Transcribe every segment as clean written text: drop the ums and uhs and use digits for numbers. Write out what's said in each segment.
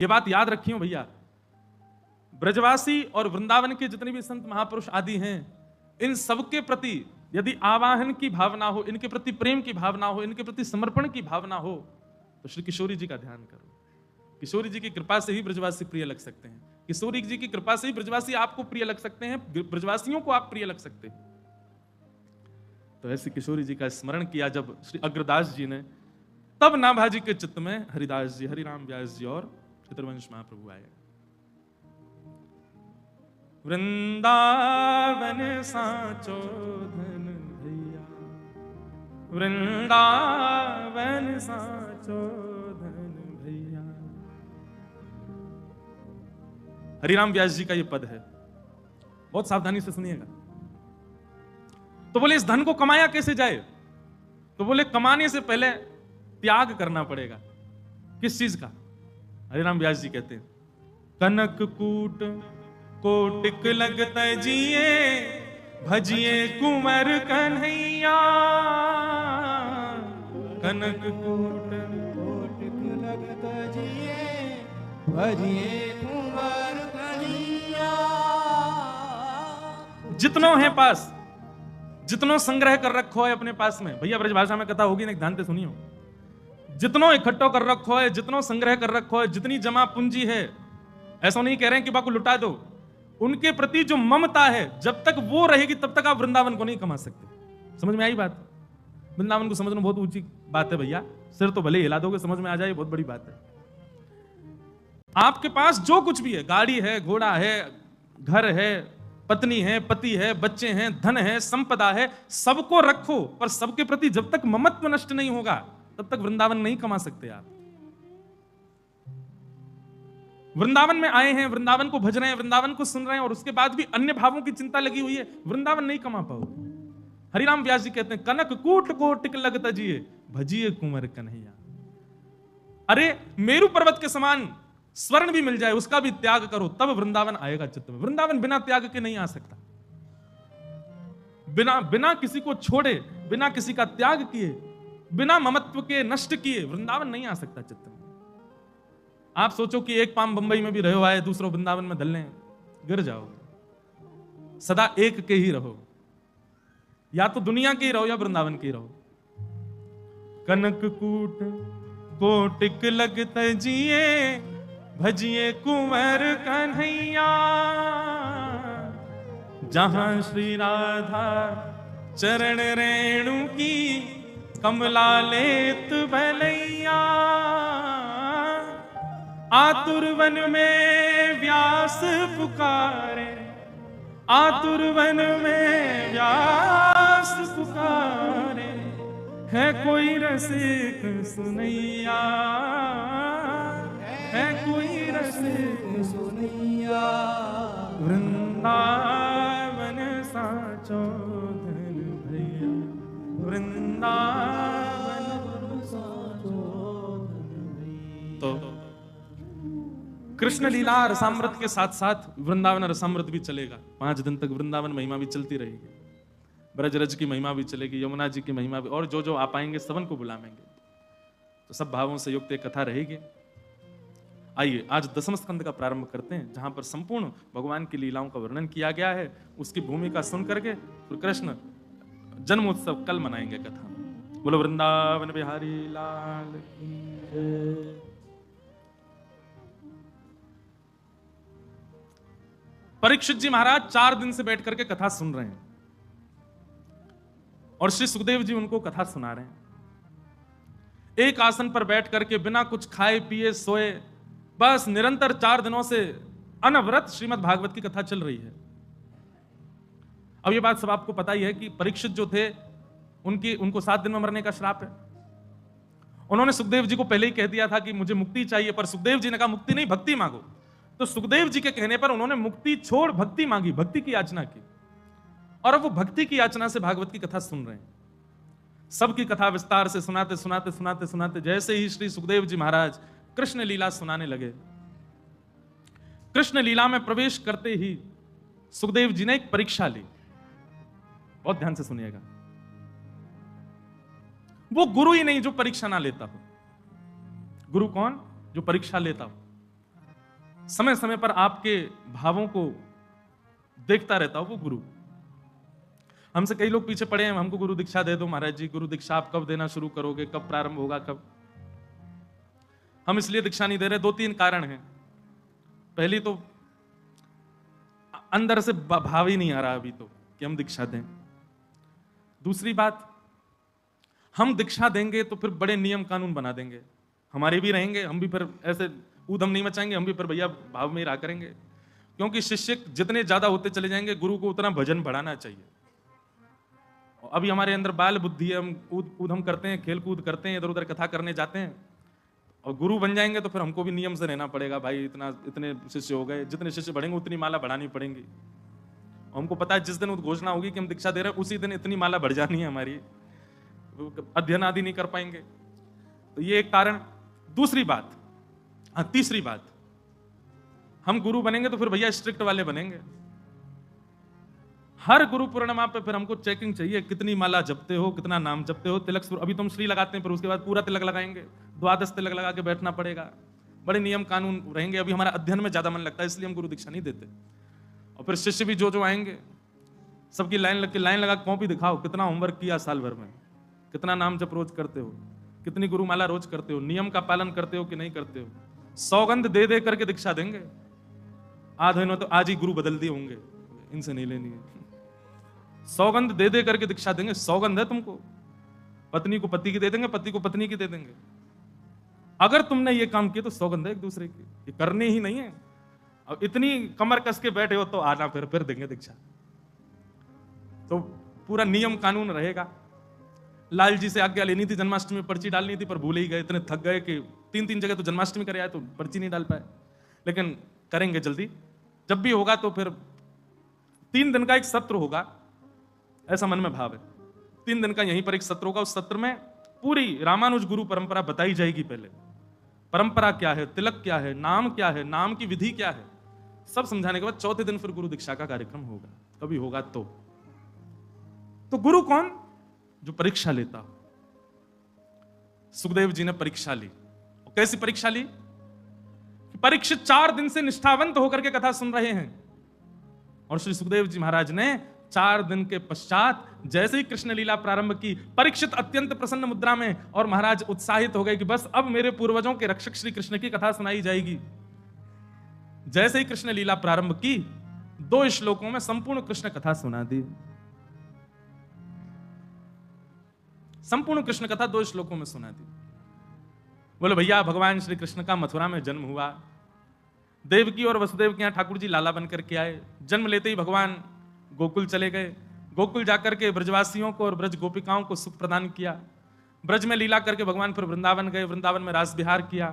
ये बात याद रखियो भैया, ब्रजवासी और वृंदावन के जितने भी संत महापुरुष आदि हैं, इन सबके प्रति यदि आवाहन की भावना हो, इनके प्रति प्रेम की भावना हो, इनके प्रति समर्पण की भावना हो, तो श्री किशोरी जी का ध्यान करो। किशोरी जी की कृपा से ही ब्रजवासी प्रिय लग सकते हैं, किशोरी जी की कृपा से ही ब्रजवासी आपको प्रिय लग सकते हैं, ब्रजवासियों को आप प्रिय लग सकते हैं। तो ऐसी किशोरी जी का स्मरण किया जब श्री अग्रदास जी ने, तब नाभाजी के चित्त में हरिदास जी, हरिराम व्यास जी और चतुर्वंश महाप्रभु आए। वृंदावन साचो धन भैया, वृंदावन साचो धन भैया। हरिराम व्यास जी का ये पद है, बहुत सावधानी से सुनिएगा। तो बोले इस धन को कमाया कैसे जाए? तो बोले कमाने से पहले त्याग करना पड़ेगा। किस चीज का? हरिराम व्यास जी कहते हैं, कनक कूट कोटिक लगत जिए, भजिए कुंवर कन्हैया। कनक कूट कोटिक लगत जिए, भजिए कुंवर कन्हैया। जितनों है पास, जितनों संग्रह कर रखो है अपने पास में, भैया ब्रजभाषा में कथा होगी ना, ध्यान से सुनियो। जितनों इकट्ठो कर रखो है, जितनों संग्रह कर रखो है, जितनी जमा पूंजी है, ऐसा नहीं कह रहे हैं कि बाको लुटा दो, उनके प्रति जो ममता है, जब तक वो रहेगी तब तक आप वृंदावन को नहीं कमा सकते। समझ में आई बात? वृंदावन को समझना बहुत ऊंची बात है भैया, सिर तो भले हिला दोगे, समझ में आ जाए, बहुत बड़ी बात है। आपके पास जो कुछ भी है, गाड़ी है, घोड़ा है, घर है, पत्नी है, पति है, बच्चे हैं, धन है, संपदा है, सबको रखो, पर सबके प्रति जब तक ममत्व नष्ट नहीं होगा तब तक वृंदावन नहीं कमा सकते आप। वृंदावन में आए हैं, वृंदावन को भज रहे हैं, वृंदावन को सुन रहे हैं, और उसके बाद भी अन्य भावों की चिंता लगी हुई है, वृंदावन नहीं कमा पाओगे। हरिराम व्यास जी कहते हैं, कनक कूट कोटिक लगत जिए, भजिए कुंवर कन्हैया। अरे मेरु पर्वत के समान स्वर्ण भी मिल जाए, उसका भी त्याग करो, तब वृंदावन आएगा चित्त में। वृंदावन बिना त्याग के नहीं आ सकता, बिना किसी को छोड़े, बिना किसी का त्याग किए, बिना ममत्व के नष्ट किए वृंदावन नहीं आ सकता चित्त में। आप सोचो कि एक पाम बंबई में भी रहो आए, दूसरों वृंदावन में धल लें, गिर जाओ। सदा एक के ही रहो, या तो दुनिया के ही रहो या वृंदावन के ही रहो। कनक कूट कोटिक लगत जिए, भजिए कुंवर कन्हैया। जहां श्री राधा चरण रेणु की, कमला लेत भलैया। आतुर वन में व्यास पुकारे, आतुर वन में व्यास पुकारे, है कोई रसिक सुनैया, है कोई रसिक सुनैया। वृंदावन साचो धन भैया, वृंदावन साचो धन भैया। तो कृष्ण लीला रसामृत के साथ साथ वृंदावन रसामृत भी चलेगा। 5 दिन तक वृंदावन महिमा भी चलती रहेगी, ब्रजरज की महिमा भी चलेगी, यमुना जी की महिमा भी, और जो जो आ पाएंगे सबन को बुलाएंगे। तो सब भावों से युक्त एक कथा रहेगी। आइए आज दसम स्कंद का प्रारंभ करते हैं, जहां पर संपूर्ण भगवान की लीलाओं का वर्णन किया गया है। उसकी भूमिका सुन करके फिर कृष्ण जन्मोत्सव कल मनाएंगे कथा। बोलो वृंदावन बिहारी लाल की जय। परीक्षित जी महाराज 4 दिन से बैठ करके कथा सुन रहे हैं, और श्री सुखदेव जी उनको कथा सुना रहे हैं। एक आसन पर बैठ करके बिना कुछ खाए पिए सोए, बस निरंतर 4 दिनों से अनवरत श्रीमद् भागवत की कथा चल रही है। अब ये बात सब आपको पता ही है कि परीक्षित जो थे उनको 7 दिन में मरने का श्राप है। उन्होंने सुखदेव जी को पहले ही कह दिया था कि मुझे मुक्ति चाहिए, पर सुखदेव जी ने कहा मुक्ति नहीं, भक्ति मांगो। तो सुखदेव जी के कहने पर उन्होंने मुक्ति छोड़ भक्ति मांगी, भक्ति की याचना की, और अब वो भक्ति की याचना से भागवत की कथा सुन रहे हैं। सबकी कथा विस्तार से सुनाते सुनाते सुनाते सुनाते जैसे ही श्री सुखदेव जी महाराज कृष्ण लीला सुनाने लगे, कृष्ण लीला में प्रवेश करते ही सुखदेव जी ने एक परीक्षा ली। बहुत ध्यान से सुनिएगा। वो गुरु ही नहीं जो परीक्षा ना लेता हो। गुरु कौन? जो परीक्षा लेता हो। समय समय पर आपके भावों को देखता रहता हो वो गुरु। हमसे कई लोग पीछे पड़े हैं, हमको गुरु दीक्षा दे दो महाराज जी, गुरु दीक्षा आप कब देना शुरू करोगे, कब प्रारंभ होगा, कब। हम इसलिए दीक्षा नहीं दे रहे, 2-3 कारण हैं। पहली तो अंदर से भाव ही नहीं आ रहा अभी तो कि हम दीक्षा दें। दूसरी बात, हम दीक्षा देंगे तो फिर बड़े नियम कानून बना देंगे, हमारे भी रहेंगे, हम भी फिर ऐसे ऊधम नहीं मचाएंगे, हम भी फिर भैया भाव में ही रहा करेंगे। क्योंकि शिष्य जितने ज्यादा होते चले जाएंगे, गुरु को उतना भजन बढ़ाना चाहिए। अभी हमारे अंदर बाल बुद्धि है, हम ऊधम करते हैं, खेल कूद करते हैं, इधर उधर कथा करने जाते हैं, और गुरु बन जाएंगे तो फिर हमको भी नियम से रहना पड़ेगा। भाई इतने शिष्य हो गए, जितने शिष्य बढ़ेंगे उतनी माला बढ़ानी पड़ेंगी। हमको पता है जिस दिन घोषणा होगी कि हम दीक्षा दे रहे हैं, उसी दिन इतनी माला बढ़ जानी है हमारी, अध्ययन आदि नहीं कर पाएंगे। तो ये एक कारण। दूसरी बात, तीसरी बात, हम गुरु बनेंगे तो फिर भैया स्ट्रिक्ट वाले बनेंगे। हर गुरु पूर्णिमा पे फिर हमको चेकिंग चाहिए, कितनी माला जपते हो, कितना नाम जपते हो, तिलक। अभी तुम श्री लगाते हैं, फिर उसके बाद पूरा तिलक लगाएंगे, 12 तिलक लगा के बैठना पड़ेगा, बड़े नियम कानून रहेंगे। अभी हमारा अध्ययन में ज्यादा मन लगता है, इसलिए हम गुरु दीक्षा नहीं देते। और फिर शिष्य भी जो आएंगे, सबकी लाइन लगा कॉपी दिखाओ, कितना होमवर्क किया साल भर में, कितना नाम जप रोज करते हो, कितनी गुरुमाला रोज करते हो, नियम का पालन करते हो कि नहीं करते हो। सौगंध दे दे करके दीक्षा देंगे, आधे ने तो आज ही गुरु बदल दिए होंगे, इनसे नहीं लेनी है। सौगंध दे दे करके दीक्षा देंगे, सौगंध है तुमको, पत्नी को पति की दे देंगे, पति को पत्नी की दे देंगे। अगर तुमने ये काम किया तो सौगंध है एक दूसरे की, ये करनी ही नहीं है। अब इतनी कमर कस के बैठे हो तो आना, फिर देंगे दीक्षा। तो पूरा नियम कानून रहेगा। लाल जी से आज्ञा लेनी थी, जन्माष्टमी में पर्ची डालनी थी, पर भूल ही गए, इतने थक गए कि 3 जगह तो जन्माष्टमी करे आए तो पर्ची नहीं डाल पाए। लेकिन करेंगे जल्दी, जब भी होगा तो फिर 3 दिन का एक सत्र होगा, ऐसा मन में भाव है। 3 दिन का यहीं पर एक सत्र होगा, उस सत्र में पूरी रामानुज गुरु परंपरा बताई जाएगी। पहले परंपरा क्या है, तिलक क्या है, नाम क्या है, नाम की विधि क्या है, सब समझाने के बाद चौथे दिन फिर गुरु दीक्षा का कार्यक्रम होगा, कभी होगा तो गुरु कौन? जो परीक्षा लेता हो। सुखदेव जी ने परीक्षा ली, और कैसी परीक्षा ली? परीक्षित 4 दिन से निष्ठावंत होकर के कथा सुन रहे हैं, और श्री सुखदेव जी महाराज ने 4 दिन के पश्चात जैसे ही कृष्ण लीला प्रारंभ की, परीक्षित अत्यंत प्रसन्न मुद्रा में, और महाराज उत्साहित हो गए कि बस अब मेरे पूर्वजों के रक्षक श्री कृष्ण की कथा सुनाई जाएगी। जैसे ही कृष्ण लीला प्रारंभ की, 2 श्लोकों में संपूर्ण कृष्ण कथा सुना दी। संपूर्ण कृष्ण कथा 2 श्लोकों में सुना दी। बोले भैया, भगवान श्री कृष्ण का मथुरा में जन्म हुआ, देवकी और वसुदेव के यहां ठाकुर जी लाला बनकर के आए। जन्म लेते ही भगवान गोकुल चले गए, गोकुल जाकर के ब्रजवासियों को और ब्रज गोपिकाओं को सुख प्रदान किया। ब्रज में लीला करके भगवान फिर वृंदावन गए, वृंदावन में रास विहार किया।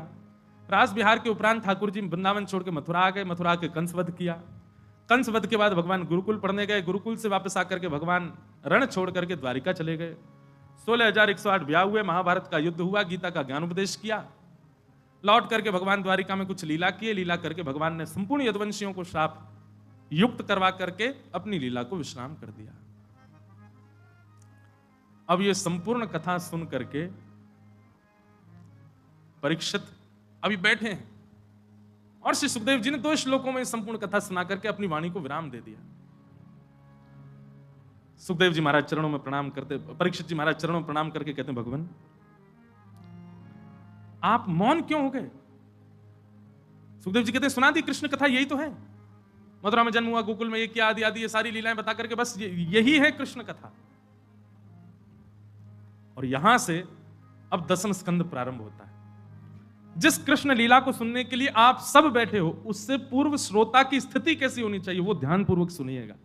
रास विहार के उपरांत ठाकुर जी वृंदावन छोड़ के मथुरा आ गए, मथुरा के कंसवध किया। कंसवध के बाद भगवान गुरुकुल पढ़ने गए, गुरुकुल से वापस आकर के भगवान रण छोड़ करके द्वारिका चले गए। 16,108 ब्याह हुए, महाभारत का युद्ध हुआ, गीता का ज्ञान उपदेश किया। लौट करके भगवान द्वारिका में कुछ लीला किए, लीला करके भगवान ने संपूर्ण यदुवंशियों को श्राप युक्त करवा करके अपनी लीला को विश्राम कर दिया। अब ये संपूर्ण कथा सुन करके परीक्षित अभी बैठे हैं, और श्री सुखदेव जी ने 2 श्लोकों में संपूर्ण कथा सुना करके अपनी वाणी को विराम दे दिया। सुखदेव जी महाराज चरणों में प्रणाम करते, परीक्षित जी महाराज चरणों में प्रणाम करके कहते हैं, भगवान आप मौन क्यों हो गए? सुखदेव जी कहते हैं, सुना दी कृष्ण कथा, यही तो है। मथुरा में जन्म हुआ, गोकुल में ये किया, आदि आदि ये सारी लीलाएं बता करके बस यही है कृष्ण कथा। और यहां से अब 10वां स्कंद प्रारंभ होता है। जिस कृष्ण लीला को सुनने के लिए आप सब बैठे हो, उससे पूर्व श्रोता की स्थिति कैसी होनी चाहिए, वो ध्यानपूर्वक सुनिएगा।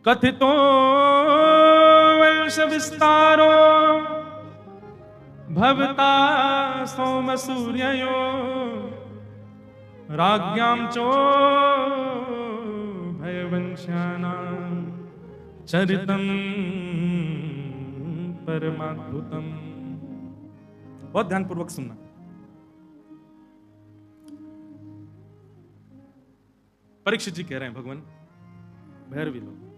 कथितो वंश विस्तारो भवता सोम सूर्ययो राज्ञां चो भयवंश्यानां चरितम परमाद्भुतम। बहुत ध्यानपूर्वक सुनना। परीक्षित जी कह रहे हैं, भगवान भैरवी लोग,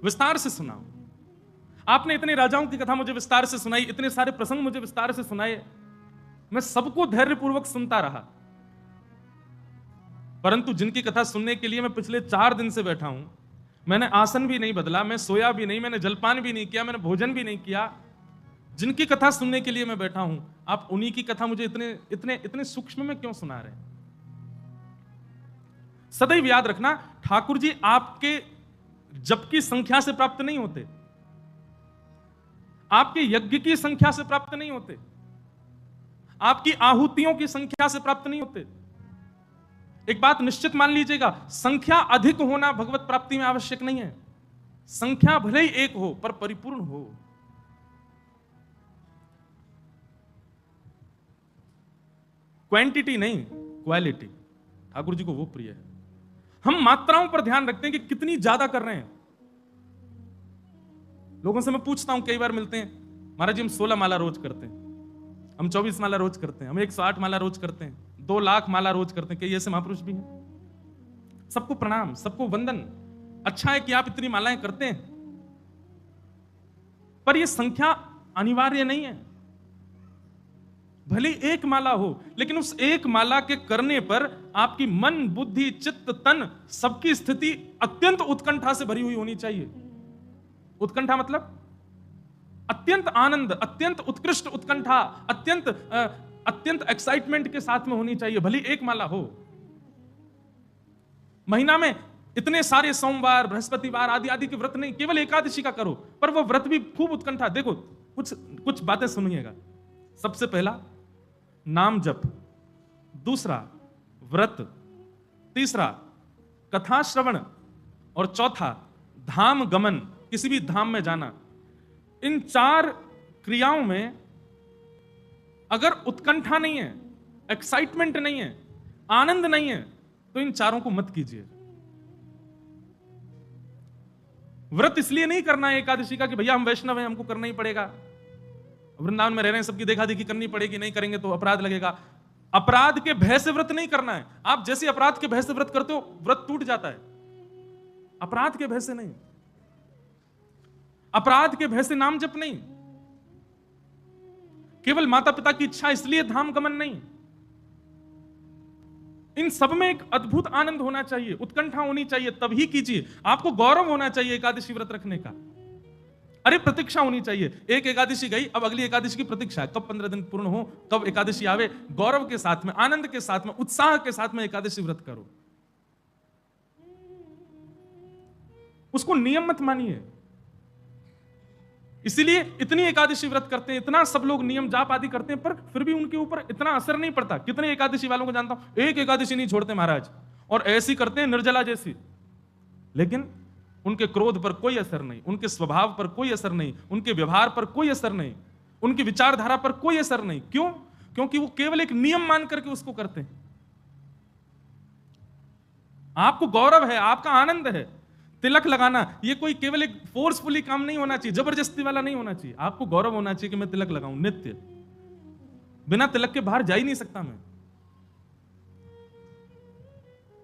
विस्तार से सुनाओ। आपने इतने राजाओं की कथा मुझे विस्तार से सुनाई, इतने सारे प्रसंग मुझे विस्तार से सुनाए, मैं सबको धैर्यपूर्वक सुनता रहा। परंतु जिनकी कथा सुनने के लिए मैं पिछले 4 दिन से बैठा हूं, मैंने आसन भी नहीं बदला, मैं सोया भी नहीं, मैंने जलपान भी नहीं किया, मैंने भोजन भी नहीं किया, जिनकी कथा सुनने के लिए मैं बैठा हूं, आप उन्हीं की कथा मुझे इतने इतने इतने सूक्ष्म में क्यों सुना रहे हैं? सदैव याद रखना, ठाकुर जी आपके जप की संख्या से प्राप्त नहीं होते, आपके यज्ञ की संख्या से प्राप्त नहीं होते, आपकी आहुतियों की संख्या से प्राप्त नहीं होते। एक बात निश्चित मान लीजिएगा, संख्या अधिक होना भगवत प्राप्ति में आवश्यक नहीं है। संख्या भले ही एक हो पर परिपूर्ण हो। क्वांटिटी नहीं, क्वालिटी ठाकुर जी को वो प्रिय है। हम मात्राओं पर ध्यान रखते हैं कि कितनी ज्यादा कर रहे हैं। लोगों से मैं पूछता हूं, कई बार मिलते हैं, महाराज जी हम 16 माला रोज करते हैं, हम 24 माला रोज करते हैं, हम 108 माला रोज करते हैं, 2 लाख माला रोज करते हैं। कई ऐसे महापुरुष भी हैं। सबको प्रणाम, सबको वंदन। अच्छा है कि आप इतनी मालाएं करते हैं, पर यह संख्या अनिवार्य नहीं है। भले एक माला हो, लेकिन उस एक माला के करने पर आपकी मन, बुद्धि, चित्त, तन सबकी स्थिति अत्यंत उत्कंठा से भरी हुई होनी चाहिए। उत्कंठा मतलब अत्यंत आनंद, अत्यंत उत्कृष्ट उत्कंठा, अत्यंत एक्साइटमेंट के साथ में होनी चाहिए, भले एक माला हो। महीना में इतने सारे सोमवार, बृहस्पतिवार आदि आदि के व्रत नहीं, केवल एकादशी का करो, पर वो व्रत भी खूब उत्कंठा। देखो कुछ बातें सुनिएगा। सबसे पहला नाम जप, दूसरा व्रत, तीसरा कथा श्रवण, और चौथा धाम गमन, किसी भी धाम में जाना। इन 4 क्रियाओं में अगर उत्कंठा नहीं है, एक्साइटमेंट नहीं है, आनंद नहीं है, तो इन 4 को मत कीजिए। व्रत इसलिए नहीं करना है एकादशी का कि भैया हम वैष्णव हैं, हमको करना ही पड़ेगा, वृंदावन में रह रहे हैं, सबकी देखा देखी करनी पड़ेगी, नहीं करेंगे तो अपराध लगेगा। अपराध के भय से व्रत नहीं करना है। आप जैसे अपराध के भय से व्रत करते हो, व्रत टूट जाता है। अपराध के भय से नहीं, अपराध के भय से नाम जप नहीं, केवल माता पिता की इच्छा इसलिए धाम गमन नहीं। इन सब में एक अद्भुत आनंद होना चाहिए, उत्कंठा होनी चाहिए, तभी कीजिए। आपको गौरव होना चाहिए एकादशी व्रत रखने का। अरे प्रतीक्षा होनी चाहिए, एक एकादशी गई, अब अगली एकादशी की प्रतीक्षा है, कब 15 दिन पूर्ण हो, कब एकादशी आवे। गौरव के साथ में, आनंद के साथ में, उत्साह के साथ में एकादशी व्रत करो। उसको नियम मत मानिए। इसीलिए इतनी एकादशी व्रत करते हैं, इतना सब लोग नियम जाप आदि करते हैं, पर फिर भी उनके ऊपर इतना असर नहीं पड़ता। कितने एकादशी वालों को जानता हूं, एक एकादशी नहीं छोड़ते महाराज, और ऐसी करते हैं निर्जला जैसी, लेकिन उनके क्रोध पर कोई असर नहीं, उनके स्वभाव पर कोई असर नहीं, उनके व्यवहार पर कोई असर नहीं, उनकी विचारधारा पर कोई असर नहीं। क्यों? क्योंकि वो केवल एक नियम मान करके उसको करते हैं। आपको गौरव है, आपका आनंद है। तिलक लगाना ये कोई केवल एक फोर्सफुली काम नहीं होना चाहिए, जबरदस्ती वाला नहीं होना चाहिए। आपको गौरव होना चाहिए कि मैं तिलक लगाऊं नित्य, बिना तिलक के बाहर जा ही नहीं सकता मैं।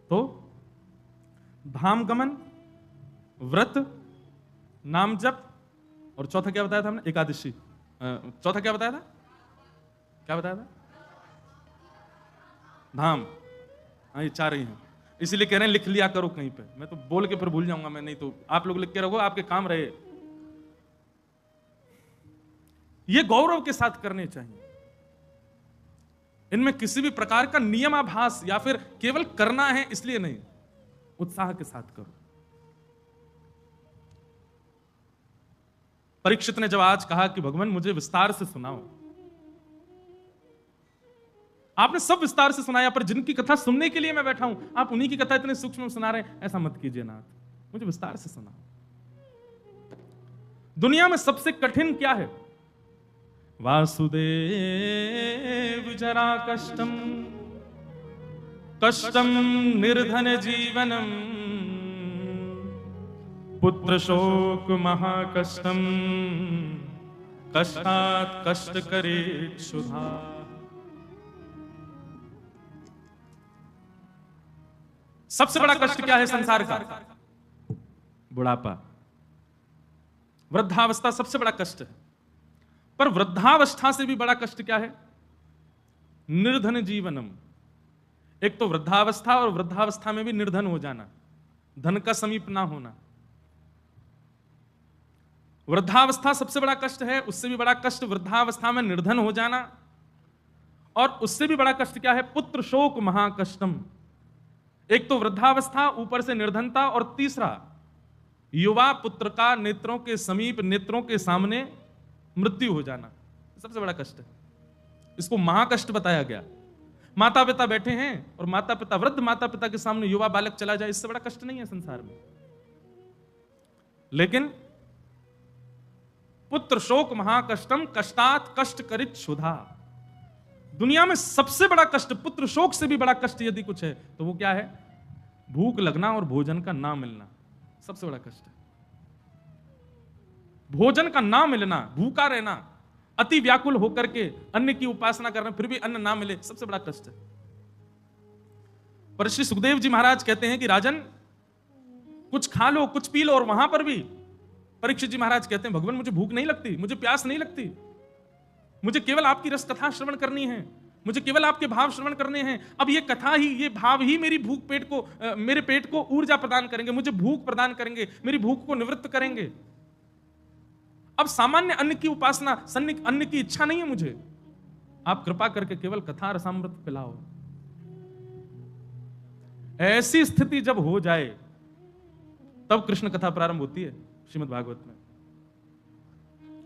तो धाम गमन, व्रत, नाम जप, और चौथा क्या बताया था हमने? एकादशी। चौथा क्या बताया था? क्या बताया था? धाम। हाँ, ये 4 ही हैं, इसीलिए कह रहे हैं लिख लिया करो कहीं पे। मैं तो बोल के फिर भूल जाऊंगा मैं, नहीं तो आप लोग लिख के रखो, आपके काम रहे। ये गौरव के साथ करने चाहिए। इनमें किसी भी प्रकार का नियमाभास या फिर केवल करना है इसलिए नहीं, उत्साह के साथ करो। परीक्षित ने जब आज कहा कि भगवान मुझे विस्तार से सुनाओ, आपने सब विस्तार से सुनाया, पर जिनकी कथा सुनने के लिए मैं बैठा हूं, आप उन्हीं की कथा इतने सूक्ष्म में सुना रहे हैं। ऐसा मत कीजिए नाथ, मुझे विस्तार से सुनाओ। दुनिया में सबसे कठिन क्या है? वासुदेव जरा कष्टम कष्टम निर्धन जीवनम पुत्र शोक महाकष्टम कष्टात् कष्ट करे क्षुधा। सबसे बड़ा कष्ट क्या है संसार का? बुढ़ापा। वृद्धावस्था सबसे बड़ा कष्ट है, पर वृद्धावस्था से भी बड़ा कष्ट क्या है? निर्धन जीवनम। एक तो वृद्धावस्था, और वृद्धावस्था में भी निर्धन हो जाना, धन का समीप ना होना। वृद्धावस्था सबसे बड़ा कष्ट है, उससे भी बड़ा कष्ट वृद्धावस्था में निर्धन हो जाना, और उससे भी बड़ा कष्ट क्या है? पुत्र शोक महाकष्टम। एक तो वृद्धावस्था, ऊपर से निर्धनता, और तीसरा युवा पुत्र का नेत्रों के समीप, नेत्रों के सामने मृत्यु हो जाना, सबसे बड़ा कष्ट है। इसको महाकष्ट बताया गया। माता पिता बैठे हैं और माता पिता, वृद्ध माता पिता के सामने युवा बालक चला जाए, इससे बड़ा कष्ट नहीं है संसार में। लेकिन पुत्र शोक महाकष्टम कष्टात कष्ट करित क्षुधा। दुनिया में सबसे बड़ा कष्ट, पुत्र शोक से भी बड़ा कष्ट यदि कुछ है तो वो क्या है? भूख लगना और भोजन का ना मिलना, सबसे बड़ा कष्ट है। भोजन का ना मिलना, भूखा रहना, अति व्याकुल होकर के अन्न की उपासना करना, फिर भी अन्न ना मिले, सबसे बड़ा कष्ट है। पर श्री सुखदेव जी महाराज कहते हैं कि राजन, कुछ खा लो, कुछ पी लो, और वहां पर भी परीक्षित जी महाराज कहते हैं, भगवान मुझे भूख नहीं लगती, मुझे प्यास नहीं लगती, मुझे केवल आपकी रस कथा श्रवण करनी है, मुझे केवल आपके भाव श्रवण करने हैं। अब ये कथा ही, ये भाव ही मेरी भूख पेट को, मेरे पेट को ऊर्जा प्रदान करेंगे, मुझे भूख प्रदान करेंगे, मेरी भूख को निवृत्त करेंगे। अब सामान्य अन्न की उपासना, सन्निक अन्न की इच्छा नहीं है मुझे, आप कृपा करके केवल कथा रसामृत पिलाओ। ऐसी स्थिति जब हो जाए तब कृष्ण कथा प्रारंभ होती है श्रीमद् भागवत में।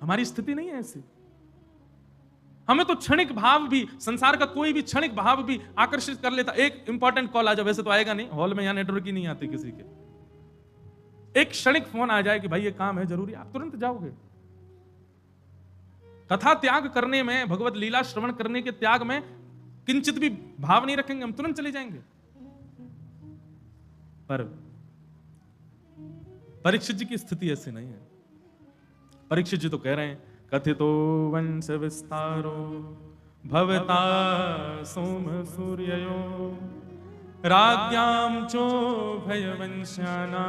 हमारी स्थिति नहीं है ऐसी। हमें तो क्षणिक भाव भी, संसार का कोई भी क्षणिक भाव भी आकर्षित कर लेता। एक इंपॉर्टेंट कॉल आ जाए, वैसे तो आएगा नहीं, हॉल में यहां नेटवर्क ही नहीं आते किसी के। एक क्षणिक फोन आ जाए कि भाई ये काम है जरूरी, आप तुरंत जाओगे। कथा त्याग करने में, भगवत लीला श्रवण करने के त्याग में किंचित भी भाव नहीं रखेंगे, हम तुरंत चले जाएंगे। पर परीक्षित जी की स्थिति ऐसी नहीं है। परीक्षित जी तो कह रहे हैं, कथितो वंश विस्तारो भवता सोम सूर्ययो राज्ञाम चो भयवंश्याना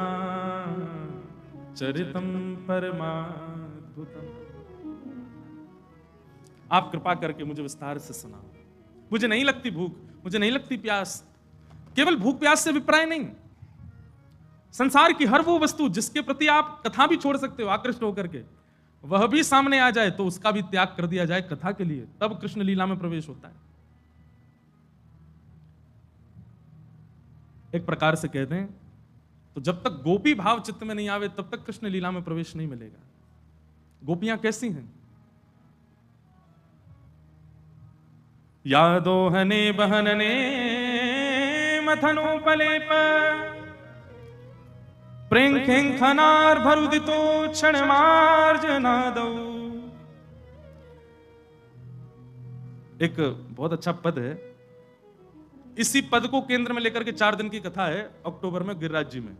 चरितम परमाद्भुतम। आप कृपा करके मुझे विस्तार से सुनाओ। मुझे नहीं लगती भूख, मुझे नहीं लगती प्यास। केवल भूख प्यास से अभिप्राय नहीं, संसार की हर वो वस्तु जिसके प्रति आप कथा भी छोड़ सकते हो आकृष्ट होकर के, वह भी सामने आ जाए तो उसका भी त्याग कर दिया जाए कथा के लिए, तब कृष्ण लीला में प्रवेश होता है। एक प्रकार से कहते हैं तो जब तक गोपी भाव चित्त में नहीं आवे तब तक कृष्ण लीला में प्रवेश नहीं मिलेगा। गोपियां कैसी हैं? यादोहने बहनने मथनोपलेप प्रेंखनार भरुदितो क्षण मार्जनादौ। एक बहुत अच्छा पद है, इसी पद को केंद्र में लेकर के 4 दिन की कथा है अक्टूबर में गिरिराज जी में।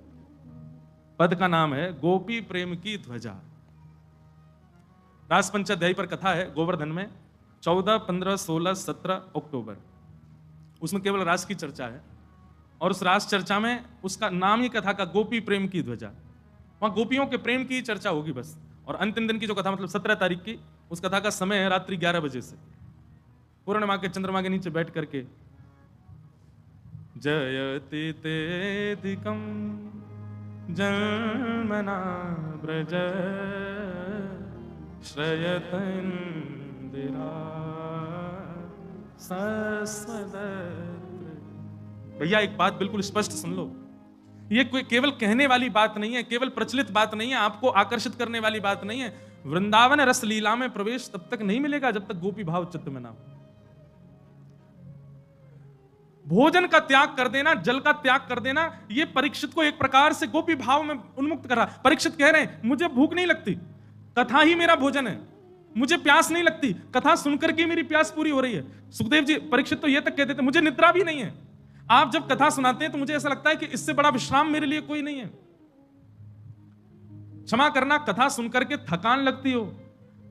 पद का नाम है गोपी प्रेम की ध्वजा। रास पंचाध्यायी पर कथा है गोवर्धन में, 14, 15, 16, 17 अक्टूबर। उसमें केवल रास की चर्चा है, और उस रास चर्चा में उसका नाम ही कथा का गोपी प्रेम की ध्वजा। वहां गोपियों के प्रेम की चर्चा होगी बस। और अंतिम दिन की जो कथा, मतलब 17 तारीख की, उस कथा का समय है रात्रि 11 बजे से, पूर्णिमा के चंद्रमा के नीचे बैठ करके। जयति तेधिकम जन्मना ब्रज श्रयत इंदिरा सस्वदत्र। भैया एक बात बिल्कुल स्पष्ट सुन लो, ये कोई केवल कहने वाली बात नहीं है, केवल प्रचलित बात नहीं है, आपको आकर्षित करने वाली बात नहीं है। वृंदावन रस लीला में प्रवेश तब तक नहीं मिलेगा जब तक गोपी भाव चित्त में ना हो। भोजन का त्याग कर देना, जल का त्याग कर देना, ये परीक्षित को एक प्रकार से गोपी भाव में उन्मुक्त कर रहा। परीक्षित कह रहे हैं मुझे भूख नहीं लगती, कथा ही मेरा भोजन है। मुझे प्यास नहीं लगती, कथा सुनकर के मेरी प्यास पूरी हो रही है। सुखदेव जी, परीक्षित तो ये तक कहते थे मुझे निद्रा भी नहीं है। आप जब कथा सुनाते हैं तो मुझे ऐसा लगता है कि इससे बड़ा विश्राम मेरे लिए कोई नहीं है। क्षमा करना, कथा सुनकर के थकान लगती हो,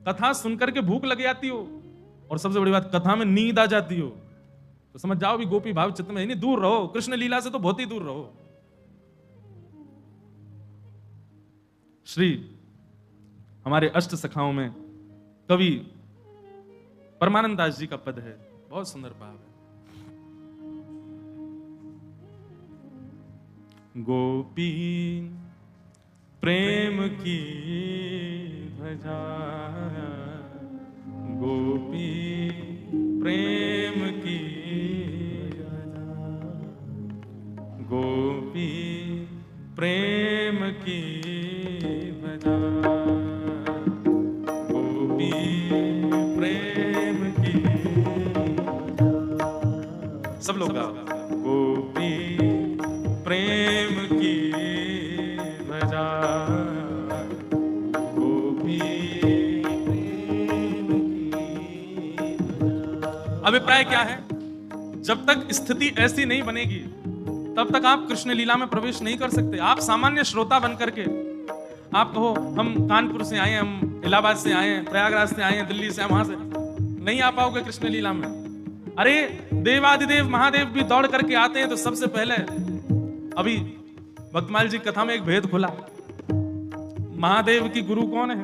कथा सुनकर के भूख लग जाती हो, और सबसे बड़ी बात कथा में नींद आ जाती हो, तो समझ जाओ भी गोपी भाव चित्त में ही नहीं। दूर रहो, कृष्ण लीला से तो बहुत ही दूर रहो। श्री हमारे अष्ट सखाओं में कवि परमानंद दास जी का पद है, बहुत सुंदर भाव है। गोपी प्रेम की भजा, गोपी प्रेम की भजा, गोपी प्रेम की भजा, गोपी प्रेम की। सब लोग गाओ। गोपी प्रेम की भजा, गोपी प्रेम की भजा। अभिप्राय क्या है? जब तक स्थिति ऐसी नहीं बनेगी तब तक आप कृष्ण लीला में प्रवेश नहीं कर सकते। आप सामान्य श्रोता बन करके आप कहो हम कानपुर से आए हैं, हम इलाहाबाद से आए हैं, प्रयागराज से आए हैं, दिल्ली से, वहां से नहीं आ पाओगे कृष्ण लीला में। अरे देवादिदेव महादेव भी दौड़ करके आते हैं तो सबसे पहले, अभी भक्तमाल जी कथा में एक भेद खुला, महादेव की गुरु कौन है?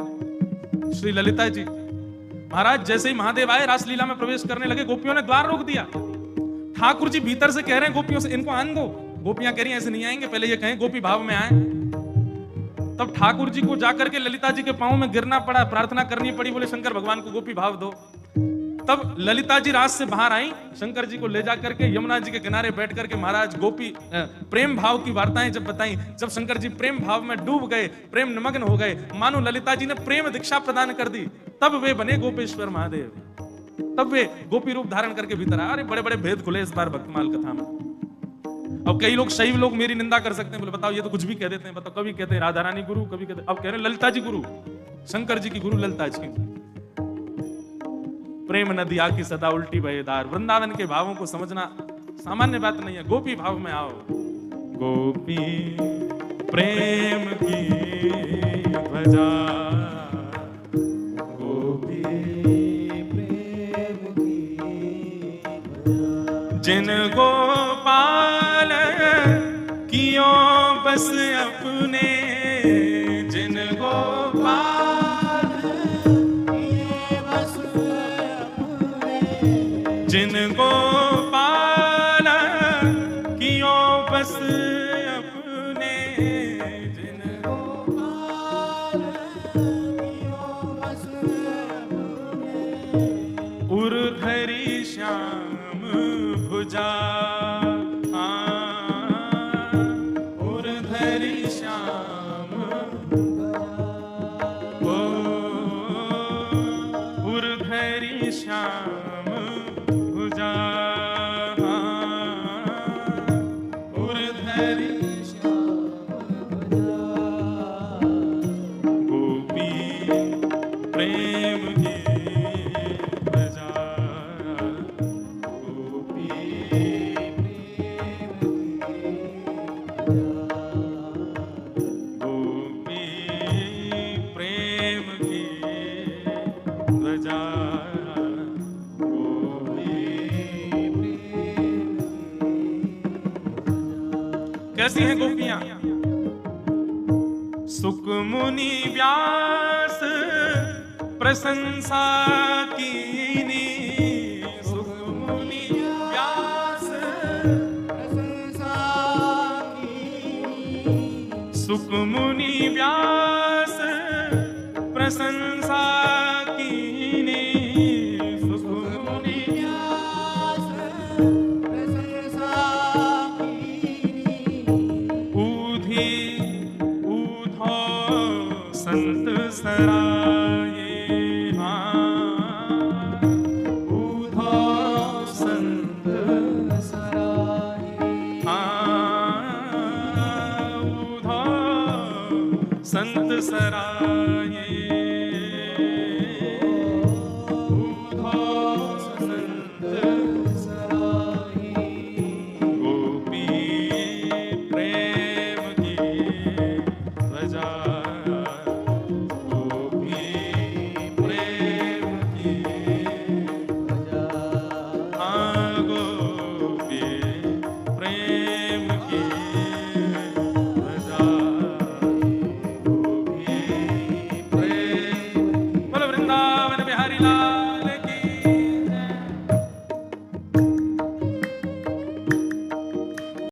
श्री ललिता जी महाराज। जैसे ही महादेव आए रासलीला में प्रवेश करने लगे, गोपियों ने द्वार रोक दिया। ठाकुर जी भीतर से कह रहे हैं गोपियों से इनको आने दो, गोपियां कह रही हैं ऐसे नहीं आएंगे, पहले ये कहें गोपी भाव में आए। तब ठाकुर जी को जाकर के ललिता जी के पांव में गिरना पड़ा, प्रार्थना करनी पड़ी, बोले शंकर भगवान को गोपी भाव दो। तब ललिता जी रात से बाहर आई, शंकर जी को ले जाकर के यमुना जी के किनारे बैठ करके महाराज गोपी प्रेम भाव की वार्ताएं जब बताई, जब शंकर जी प्रेम भाव में डूब गए, प्रेम निमग्न हो गए, मानो ललिता जी ने प्रेम दीक्षा प्रदान कर दी, तब वे बने गोपेश्वर महादेव। तब वे गोपी रूप धारण करके भीतर आए। अरे बड़े बड़े भेद खुले इस बार भक्तमाल कथा में। अब कई लोग, शैव लोग मेरी निंदा कर सकते हैं, बोले बताओ ये तो कुछ भी कह देते हैं। बताओ, कभी कहते हैं राधा रानी गुरु, कभी कहते हैं, अब कह रहे हैं ललिता जी गुरु, शंकर जी की गुरु ललिता जी। प्रेम नदिया की सदा उल्टी बहेदार। वृंदावन के भावों को समझना सामान्य बात नहीं है। गोपी भाव में आओ। गोपी प्रेम की भजा, गोपी प्रेम की भजा। जिन गोपाल कियो बस अपने, जिन गोपाल बस अपने, जिन गोपाल कियो बस अपने, जिन गोपाल कियो बस अपने, उर्धरी श्याम भुजा, उर्धरी श्याम ओ, उर्धरी श्याम भुजा, उर्धरी श्याम भुजा। गोपी प्रेम की भजा, गोपी प्रेम की ध्वजा, गोपी प्रेम। कैसी हैं गोपियां? सुक मुनि व्यास प्रशंसा कीनी, सुक मुनि व्यास प्रशंसा कीनी, सुक मुनि व्यास प्रशंसा कीनी, सुक मुनि व्यास प्रशंसा कीनी। ऊधी ऊधो संत सराये, ऊधो संत सराये, ऊधो संत सराये।